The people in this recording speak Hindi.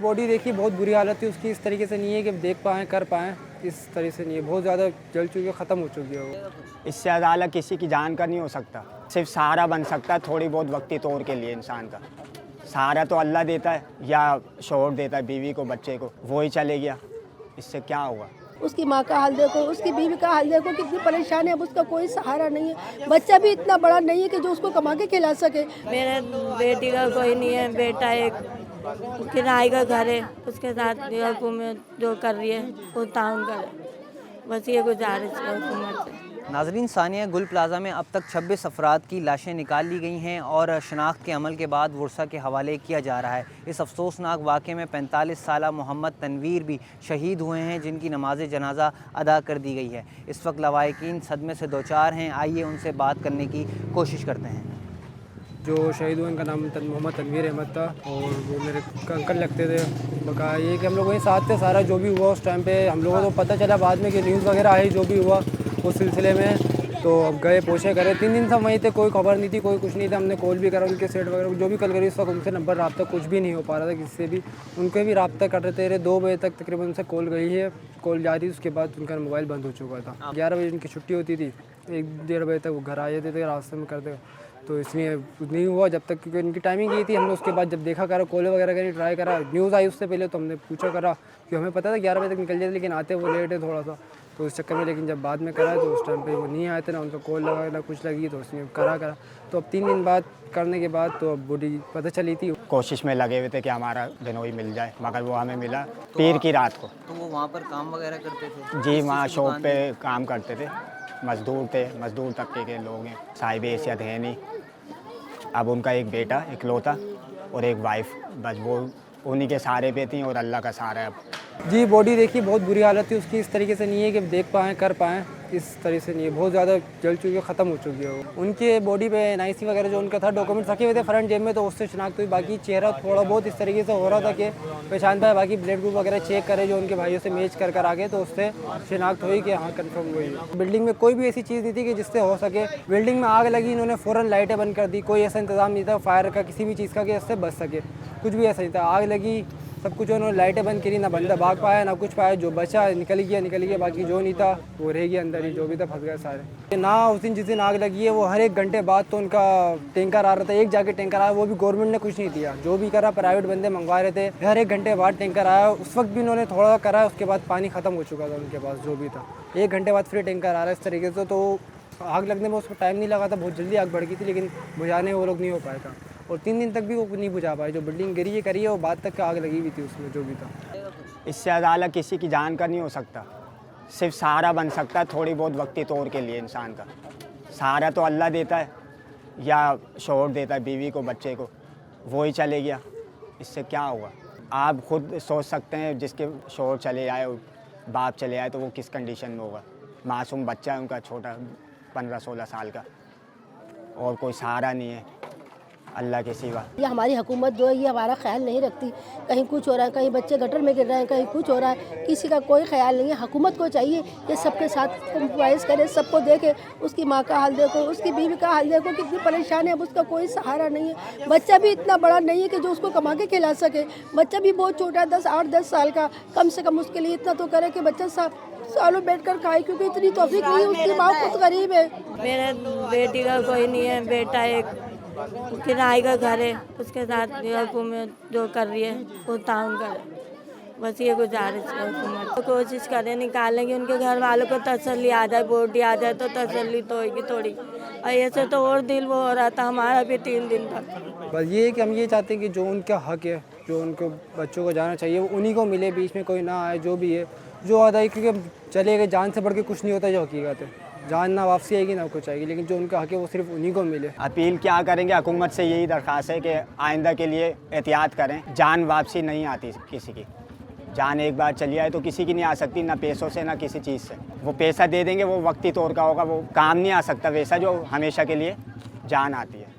बॉडी देखी, बहुत बुरी हालत थी उसकी। इस तरीके से नहीं है कि देख पाएँ, कर पाएँ, इस तरह से नहीं है। बहुत ज़्यादा जल चुकी है, ख़त्म हो चुकी है वो। इससे ज़्यादा किसी की जान का नहीं हो सकता। सिर्फ सहारा बन सकता है थोड़ी बहुत वक्ती तौर के लिए इंसान का। सहारा तो अल्लाह देता है या शौहर देता है बीवी को, बच्चे को। वो ही चले गया, इससे क्या होगा। उसकी माँ का हाल देखो, उसकी बीवी का हाल देखो, कितनी परेशान है। अब उसका कोई सहारा नहीं है, बच्चा भी इतना बड़ा नहीं है कि जो उसको कमा के खिला सके। मेरे बेटी का कोई नहीं है, बेटा एक किराए का घर है, उसके साथ हुकूमत जो कर रही है वो ताउन करे। बस ये गुजारिश है हुकूमत से। नाज़रीन, सानिया गुल प्लाजा में अब तक 26 अफराद की लाशें निकाल ली गई हैं और शनाख्त के अमल के बाद वर्सा के हवाले किया जा रहा है। इस अफसोसनाक वाक़े में 45 साला मोहम्मद तनवीर भी शहीद हुए हैं, जिनकी नमाज जनाजा अदा कर दी गई है। इस वक्त लवाहिकीन सदमे से दो चार हैं। आइए उनसे बात करने की कोशिश करते हैं। जो शहीद हुए उनका नाम मोहम्मद तनवीर अहमद था और वो मेरे अंकल लगते थे। बका ये कि हम लोग वहीं साथ थे, सारा जो भी हुआ उस टाइम पे हम लोगों को पता चला बाद में कि न्यूज़ वगैरह आई जो भी हुआ उस सिलसिले में। तो अब गए, पूछे करे, 3 दिन से वहीं थे, कोई खबर नहीं थी, कोई कुछ नहीं था। हमने कॉल भी करा उनके सेट वगैरह जो भी कल करी, उस वक्त उनसे नंबर रब्ता कुछ भी नहीं हो पा रहा था किसी से भी। उनके भी रब्ता कर रहे थे। 2 बजे तक तकरीबन उनसे कॉल गई है, कॉल जा रही, उसके बाद उनका मोबाइल बंद हो चुका था। 11 बजे उनकी छुट्टी होती थी, 1-1:30 बजे तक वो घर आ जाते थे रास्ते में करते। तो इसलिए नहीं हुआ जब तक, क्योंकि उनकी टाइमिंग ये थी। हमने उसके बाद जब देखा करा, कॉल वगैरह करी, ट्राई करा, न्यूज़ आई उससे पहले, तो हमने पूछा करा कि हमें पता था 11 बजे तक निकल जाते, लेकिन आते वो लेट है थोड़ा सा, तो उस चक्कर में। लेकिन जब बाद में करा तो उस टाइम पे वो नहीं आए थे, ना उनका कॉल लगा ना कुछ लगी, तो उसने करा तो अब 3 दिन बाद करने के बाद तो अब बॉडी पता चली थी। कोशिश में लगे हुए थे कि हमारा बिनोई मिल जाए, मगर वो हमें मिला पीर की रात को। तो वो वहाँ पर काम वगैरह करते थे? जी, वहाँ शॉप पे काम करते थे, मज़दूर थे, मज़दूर तबके के लोग हैं, साहिब हैसियत है नहीं। अब उनका एक बेटा इकलौता और एक वाइफ, बस वो उन्हीं के सहारे पे थी और अल्लाह का सहारा है अब। जी, बॉडी देखी, बहुत बुरी हालत थी उसकी। इस तरीके से नहीं है कि देख पाएँ, कर पाएँ, इस तरह से नहीं है। बहुत ज़्यादा जल चुकी है, ख़त्म हो चुकी है वो। उनके बॉडी पे NIC वगैरह जो उनका था डॉक्यूमेंट्स रखे हुए थे फ्रंट जेब में, तो उससे शिनाख्त हुई। बाकी चेहरा थोड़ा बहुत इस तरीके से हो रहा था कि पहचान पाए। बाकी ब्लड ग्रुप वगैरह चेक करे जो उनके भाइयों से मैच कर आगे, तो उससे शिनाख्त हुई कि हाँ कन्फर्म हुई। बिल्डिंग में कोई भी ऐसी चीज़ नहीं थी कि जिससे हो सके। बिल्डिंग में आग लगी, इन्होंने फ़ौरन लाइटें बंद कर दी। कोई ऐसा इंतज़ाम नहीं था फायर का किसी भी चीज़ का कि इससे बच सके, कुछ भी ऐसा नहीं था। आग लगी, सब कुछ उन्होंने लाइटें बंद करी, ना बंदा भाग पाया ना कुछ पाया। जो बचा निकल गया, बाकी जो नहीं था वो रह गया अंदर ही, जो भी था फंस गए सारे। ना उस दिन जिस दिन आग लगी है वो हर 1 घंटे बाद तो उनका टैंकर आ रहा था, एक जाके टैंकर आया, वो भी गवर्नमेंट ने कुछ नहीं दिया। जो भी करा प्राइवेट बंदे मंगवा रहे थे, हर 1 घंटे बाद टैंकर आया। उस वक्त भी उन्होंने थोड़ा करा, उसके बाद पानी ख़त्म हो चुका था उनके पास जो भी था। 1 घंटे बाद फिर टैंकर आ रहा है इस तरीके से। तो आग लगने में उसको टाइम नहीं लगा था, बहुत जल्दी आग बढ़ गई थी, लेकिन बुझाने वो लोग नहीं हो पाया था। और 3 दिन तक भी वो नहीं बुझा पाए। जो बिल्डिंग गिरी है करी है, वो बाद तक आग लगी हुई थी उसमें जो भी था। इससे ज़्यादा किसी की जान का नहीं हो सकता। सिर्फ सहारा बन सकता है थोड़ी बहुत वक्ती तौर के लिए इंसान का। सहारा तो अल्लाह देता है या शौहर देता है बीवी को, बच्चे को। वो ही चले गया, इससे क्या होगा। आप खुद सोच सकते हैं, जिसके शौहर चले आए, बाप चले आए, तो वो किस कंडीशन में होगा। मासूम बच्चा है उनका, छोटा 15-16 साल का, और कोई सहारा नहीं है अल्लाह के सिवा। ये हमारी हुकूमत जो है ये हमारा ख्याल नहीं रखती। कहीं कुछ हो रहा है, कहीं बच्चे गटर में गिर रहे हैं, कहीं कुछ हो रहा है, किसी का कोई ख्याल नहीं है। हुकूमत को चाहिए कि सबके साथ कम्प्रोमाइज़ करे, सबको देखे। उसकी माँ का हाल देखो, उसकी बीवी का हाल देखो, कितनी परेशान है। अब उसका कोई सहारा नहीं है, बच्चा भी इतना बड़ा नहीं है कि जो उसको कमा के खिला सके। बच्चा भी बहुत छोटा है, 8-10 साल का। कम से कम उसके लिए इतना तो करे कि बच्चा सालों बैठ कर खाए, क्योंकि इतनी तौफीक नहीं है। उसकी माँ खुद गरीब है। मेरे बेटी का कोई नहीं है, बेटा एक किराए का घर है, उसके साथ हुकूमत जो कर रही है वो ताउन करे। बस ये गुजारिश है हुकूमत तो कोशिश करें निकालेंगे, उनके घर वालों को तसल्ली आ जाए, बॉडी आ जाए तो तसल्ली तो होगी थोड़ी। और ऐसे तो और दिल वो हो रहा था हमारा भी 3 दिन तक। बस ये है कि हम ये चाहते हैं कि जो उनका हक है, जो उनको बच्चों को जाना चाहिए, वो उन्हीं को मिले, बीच में कोई ना आए। जो भी है जो आता है, क्योंकि चले गए, जान से बढ़ के कुछ नहीं होता जो हकीकत है। जान ना वापसी आएगी ना कुछ आएगी, लेकिन जो उनका हक है वो सिर्फ उन्हीं को मिले। अपील क्या करेंगे, हुकूमत से यही दरख्वास्त है कि आइंदा के लिए एहतियात करें। जान वापसी नहीं आती किसी की। जान एक बार चली आए तो किसी की नहीं आ सकती, ना पैसों से ना किसी चीज़ से। वो पैसा दे देंगे, वो वक्ती तौर का होगा, वो काम नहीं आ सकता वैसा जो हमेशा के लिए जान आती है।